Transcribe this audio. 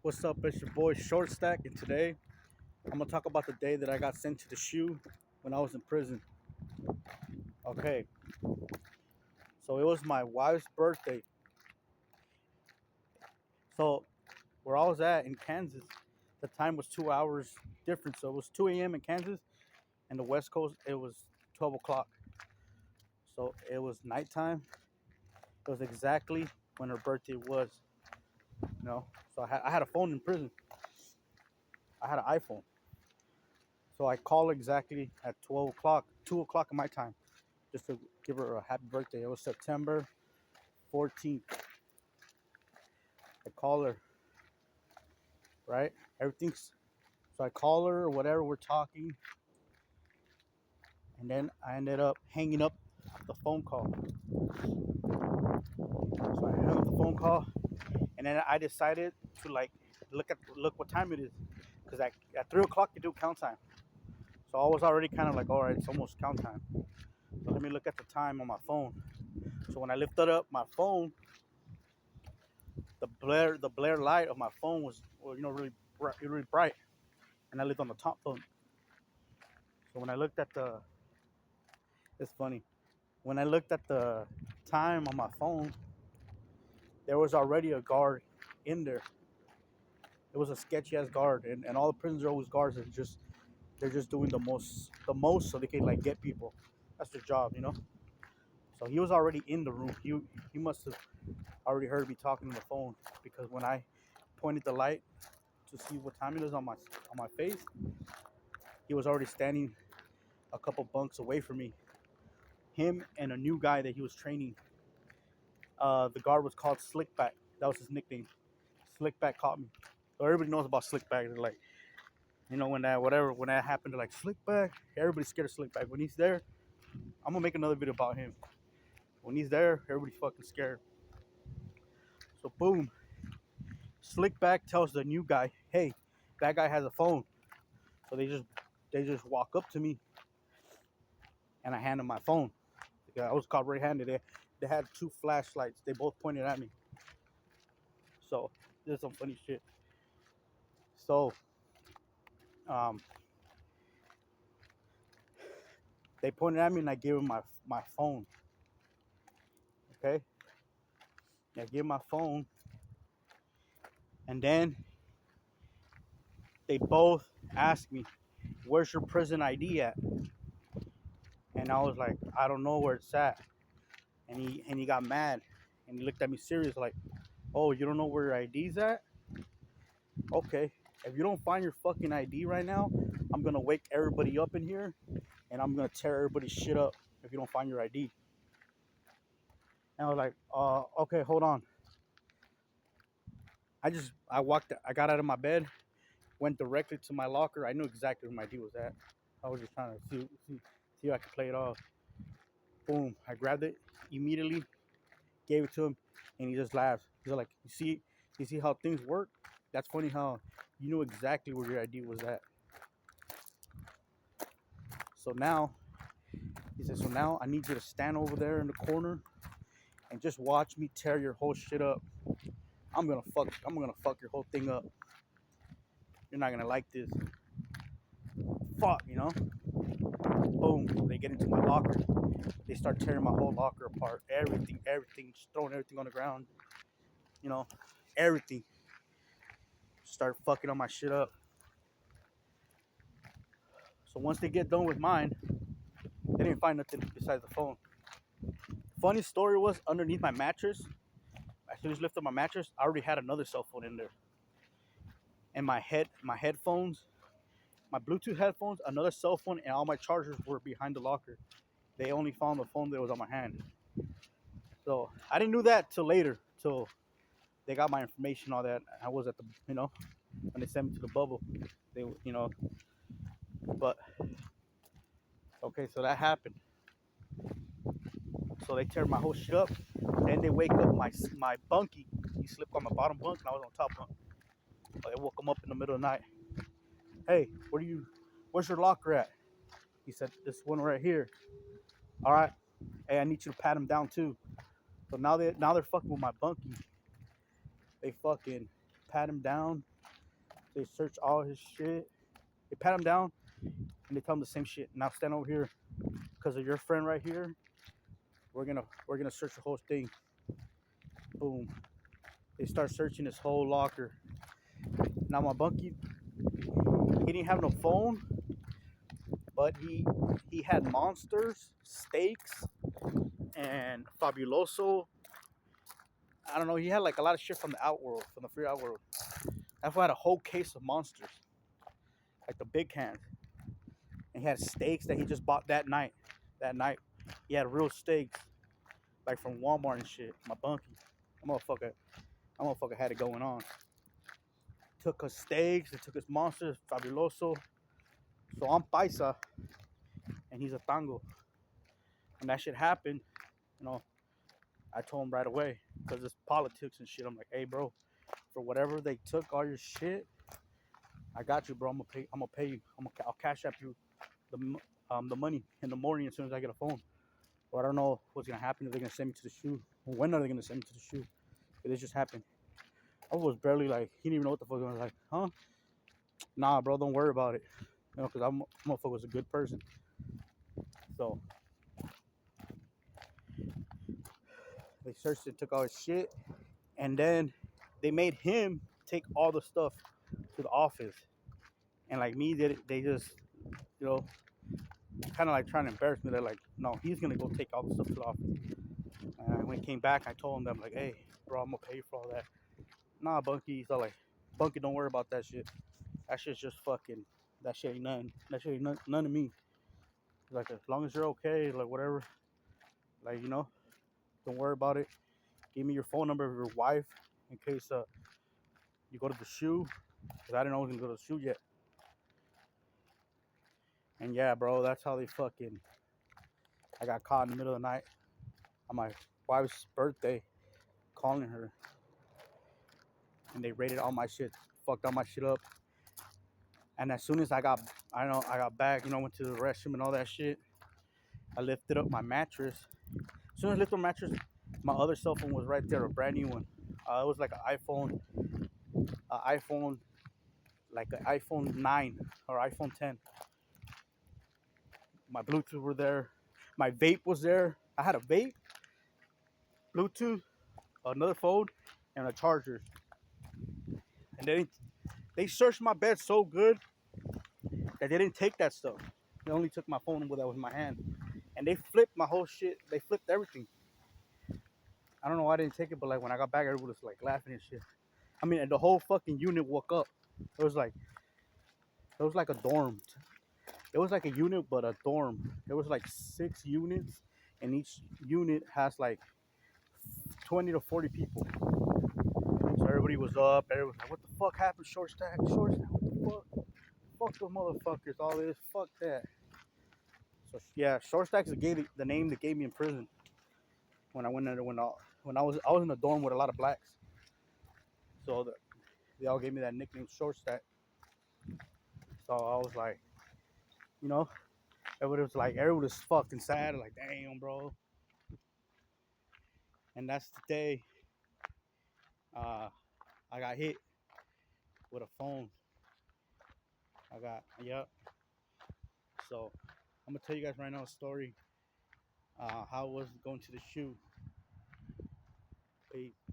What's up? It's your boy Short Stack, and today I'm gonna talk about the day that I got sent to the shoe when I was in prison. Okay, so it was my wife's birthday. So where I was at in Kansas, the time was 2 hours different. So it was 2 a.m. in Kansas, and the West Coast it was 12 o'clock. So it was nighttime. It was exactly when her birthday was. So I had a phone in prison. I had an iPhone. So I called exactly at 12 o'clock, 2 o'clock in my time, just to give her a happy birthday. It was September 14th. I call her, right? Everything's so I call her or whatever, we're talking, and then I ended up hanging up the phone call. So I hung up the phone call, and then I decided to look what time it is, because at 3 o'clock you do count time. So I was already kind of like, all right, it's almost count time. So let me look at the time on my phone. So when I lifted up my phone, the blare light of my phone was, really bright, and I lived on the top phone. So when I looked at the, it's funny. When I looked at the time on my phone, there was already a guard in there. It was a sketchy ass guard, and all the prisons are always guards that they're just doing the most so they can like get people. That's their job. So he was already in the room. He must have already heard me talking on the phone, because when I pointed the light to see what time it was on my face, he was already standing a couple bunks away from me. Him and a new guy that he was training. The guard was called Slickback. That was his nickname. Slickback caught me. So everybody knows about Slickback. They're like, when that happened, they're like Slickback. Everybody's scared of Slickback. When he's there, I'm gonna make another video about him. When he's there, everybody's fucking scared. So boom, Slickback tells the new guy, "Hey, that guy has a phone." So they just walk up to me, and I hand him my phone. I was caught red-handed. They had two flashlights. They both pointed at me. So there's some funny shit. So um, they pointed at me, and I gave him my phone. Okay, I gave him my phone, and then they both asked me, "Where's your prison ID at?" And I was like, "I don't know where it's at." And he got mad, and he looked at me serious, like, "Oh, you don't know where your ID's at? Okay. If you don't find your fucking ID right now, I'm gonna wake everybody up in here, and I'm gonna tear everybody's shit up if you don't find your ID." And I was like, okay, hold on. I got out of my bed, went directly to my locker. I knew exactly where my ID was at. I was just trying to see if I could play it off. Boom, I grabbed it immediately, gave it to him, and he just laughed. He's like, you see how things work? That's funny how you knew exactly where your ID was at. So now, he said, so now I need you to stand over there in the corner and just watch me tear your whole shit up. I'm gonna fuck your whole thing up. You're not gonna like this. Fuck. Boom. They get into my locker. They start tearing my whole locker apart. Everything, just throwing everything on the ground. You know, everything. Start fucking on my shit up. So once they get done with mine, they didn't find nothing besides the phone. Funny story was, underneath my mattress, as soon as I lifted my mattress, I already had another cell phone in there. And my headphones, my Bluetooth headphones, another cell phone, and all my chargers were behind the locker. They only found the phone that was on my hand. So I didn't know that till later, till they got my information, all that. I was at when they sent me to the bubble. But okay, so that happened. So they tear my whole shit up. Then they wake up my bunkie. He slept on my bottom bunk, and I was on top bunk. So they woke him up in the middle of the night. Hey, where's your locker at? He said, this one right here. All right. Hey, I need you to pat him down too. So now they're fucking with my bunkie. They fucking pat him down. They search all his shit. They pat him down and they tell him the same shit. Now stand over here because of your friend right here. We're gonna search the whole thing. Boom. They start searching his whole locker. Now my bunkie, he didn't have no phone, but he had monsters, steaks, and Fabuloso. I don't know. He had like a lot of shit from the Outworld, from the free Outworld. That's why I had a whole case of monsters, like the big cans. And he had steaks that he just bought that night. That night, he had real steaks, like from Walmart and shit. My bunkie, that motherfucker had it going on. Took his steaks, they took his monsters, Fabuloso. So I'm paisa, and he's a tango. And that shit happened, you know. I told him right away because it's politics and shit. I'm like, hey, bro, for whatever they took all your shit, I got you, bro. I'm gonna pay you. I'll cash app you the money in the morning as soon as I get a phone. Or I don't know what's gonna happen if they're gonna send me to the shoe. Or when are they gonna send me to the shoe? It just happened. I was barely like, he didn't even know what the fuck. I was like, huh? Nah, bro, don't worry about it. You know, because I'm motherfucker was a good person. So they searched and took all his shit, and then they made him take all the stuff to the office. And like me, they just, you know, kind of like trying to embarrass me. They're like, no, he's gonna go take all the stuff to the office. And when he came back, I told him that I'm like, hey, bro, I'm gonna pay you for all that. Nah, Bunky. He's all like, Bunky, don't worry about that shit. That shit's just fucking. That shit ain't nothing. That shit ain't none of me. Like as long as you're okay, like whatever. Like don't worry about it. Give me your phone number of your wife in case you go to the shoe. Cause I didn't know I was gonna go to the shoe yet. And yeah, bro, that's how they fucking. I got caught in the middle of the night on my wife's birthday, calling her, and they raided all my shit, fucked all my shit up. And as soon as I got back, went to the restroom and all that shit. I lifted up my mattress. As soon as I lifted my mattress, my other cell phone was right there, a brand new one. It was like an iPhone 9 or iPhone 10. My Bluetooth were there. My vape was there. I had a vape, Bluetooth, another phone, and a charger. And they searched my bed so good that they didn't take that stuff. They only took my phone that was in my hand. And they flipped my whole shit. They flipped everything. I don't know why I didn't take it, but like when I got back, everybody was like laughing and shit. I mean, and the whole fucking unit woke up. It was like a dorm. It was like a unit, but a dorm. There was like 6 units, and each unit has like 20 to 40 people. So everybody was up. Everybody was like, "What the fuck happened, Short Stack? Short Stack, what the fuck? Fuck those motherfuckers! All this, fuck that." So yeah, Short Stack's the name they gave me in prison when I went there. When I was in a dorm with a lot of blacks, so they all gave me that nickname, Short Stack. So I was like, you know, everybody was fucking sad, like, damn, bro. And that's the day I got hit with a phone. Yep. So I'm gonna tell you guys right now a story how it was going to the shoe. Peace.